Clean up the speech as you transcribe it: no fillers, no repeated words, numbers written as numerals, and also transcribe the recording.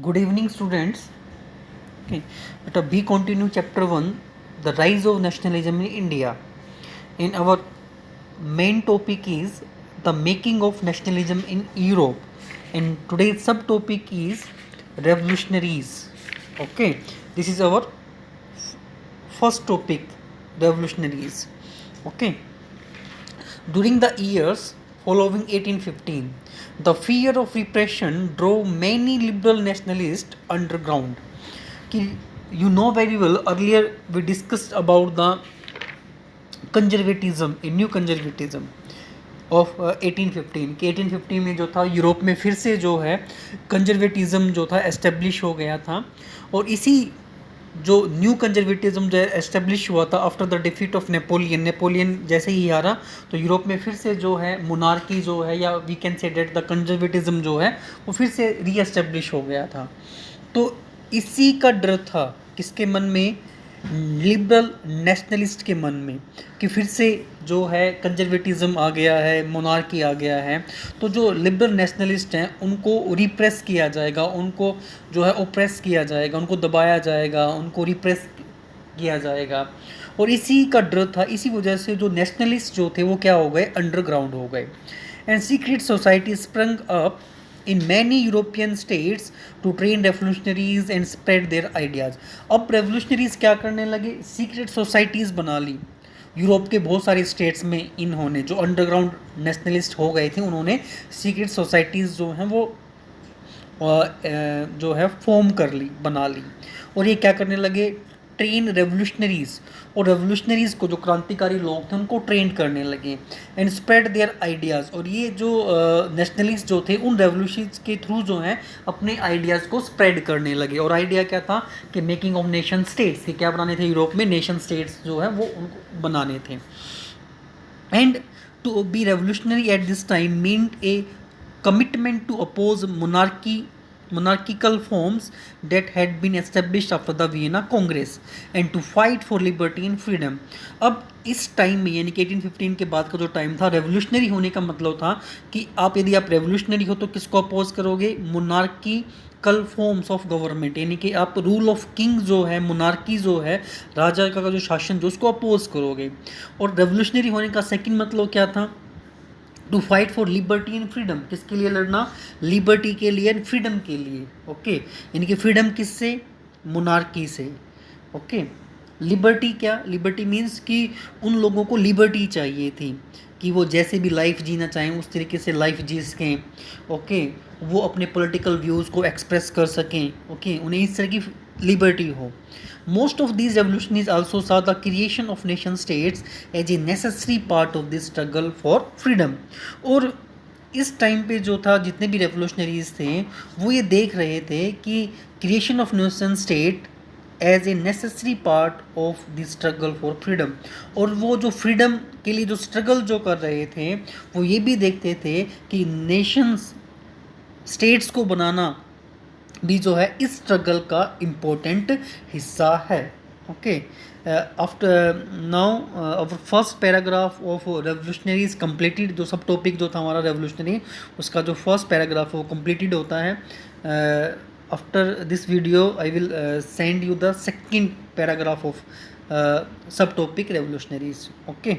Good evening, students. Okay, we continue chapter 1, the rise of nationalism in India. And our main topic is the making of nationalism in Europe. And today's subtopic is revolutionaries. Okay, this is our first topic, revolutionaries. Okay, during the years following 1815, the fear of repression drove many liberal nationalists underground. You know very well, earlier we discussed about the conservatism, a new conservatism of 1815 कि 1815 में जो था Europe में फिर से जो है कंजर्वेटिज़म जो था एस्टेब्लिश हो गया था। और इसी जो न्यू कंजर्वेटिज्म जो एस्टेब्लिश हुआ था after the defeat of Napoleon जैसे ही हारा, तो यूरोप में फिर से जो है मोनार्की जो है, या we can say that the conservatism जो है वो फिर से री एस्टेब्लिश हो गया था। तो इसी का डर था किसके मन में? लिबरल नेशनलिस्ट के मन में, कि फिर से जो है कंजर्वेटिज्म आ गया है, मोनार्की आ गया है, तो जो लिबरल नेशनलिस्ट हैं उनको रिप्रेस किया जाएगा, उनको जो है ओप्रेस किया जाएगा, उनको दबाया जाएगा, उनको रिप्रेस किया जाएगा। और इसी का डर था, इसी वजह से जो नेशनलिस्ट जो थे वो क्या हो गए? अंडरग्राउंड हो गए। And secret society sprung up in many European states to train revolutionaries and spread their ideas। अब revolutionaries क्या करने लगे? सीक्रेट सोसाइटीज़ बना ली यूरोप के बहुत सारे स्टेट्स में। इन्होंने जो अंडरग्राउंड नेशनलिस्ट हो गए थे उन्होंने सीक्रेट सोसाइटीज़ जो हैं वो जो है फॉर्म कर ली, बना ली। और ये क्या करने लगे? ट्रेन रेवोल्यूशनरीज, और रेवोल्यूशनरीज को जो क्रांतिकारी लोग थे उनको ट्रेन करने लगे। एंड स्प्रेड देयर आइडियाज़, और ये जो नेशनलिस्ट जो थे उन रेवोल्यूशन के थ्रू जो हैं अपने आइडियाज़ को स्प्रेड करने लगे। और आइडिया क्या था? कि मेकिंग ऑफ नेशन स्टेट्स, कि क्या बनाने थे यूरोप में? नेशन स्टेट्स जो है वो उनको बनाने थे। And to be revolutionary at this time meant a commitment to oppose monarchical forms that had been established after the Vienna Congress and to fight for liberty and freedom। अब इस time में यानी कि 1815 के बाद का जो टाइम था, रेवोल्यूशनरी होने का मतलब था कि यदि आप रेवोल्यूशनरी हो तो किसको अपोज करोगे? मोनार्किकल फॉर्म्स ऑफ गवर्नमेंट, यानी कि आप रूल ऑफ किंग जो है, मोनार्की जो है, राजा का जो शासन जो, उसको अपोज करोगे। और रेवोल्यूशनरी होने का सेकंड मतलब क्या था? To fight for liberty and freedom. किसके लिए लड़ना? लिबर्टी के लिए एंड फ्रीडम के लिए। ओके, यानी कि फ्रीडम किससे? मोनार्की से। ओके, लिबर्टी क्या? लिबर्टी मीन्स कि उन लोगों को लिबर्टी चाहिए थी कि वो जैसे भी लाइफ जीना चाहें उस तरीके से लाइफ जी सकें। ओके, वो अपने पॉलिटिकल व्यूज़ को एक्सप्रेस कर सकें। ओके, उन्हें इस तरह की लिबर्टी हो। Most of these revolutionaries also saw the creation of nation states as a necessary part of this struggle for freedom। और इस टाइम पे जो था, जितने भी रेवोल्यूशनरीज थे वो ये देख रहे थे कि creation of nation state as a necessary part of the struggle for freedom. और वो जो फ्रीडम के लिए जो स्ट्रगल जो कर रहे थे वो ये भी देखते थे कि नेशंस स्टेट्स को बनाना भी जो है इस स्ट्रगल का इम्पोर्टेंट हिस्सा है। Okay, after now our first paragraph of revolutionaries completed. जो सब टॉपिक जो था हमारा रेवोल्यूशनरी, उसका जो फर्स्ट पैराग्राफ वो कंप्लीटेड होता है। After this video I will send you the second paragraph of सब टॉपिक रेवोल्यूशनरीज। ओके।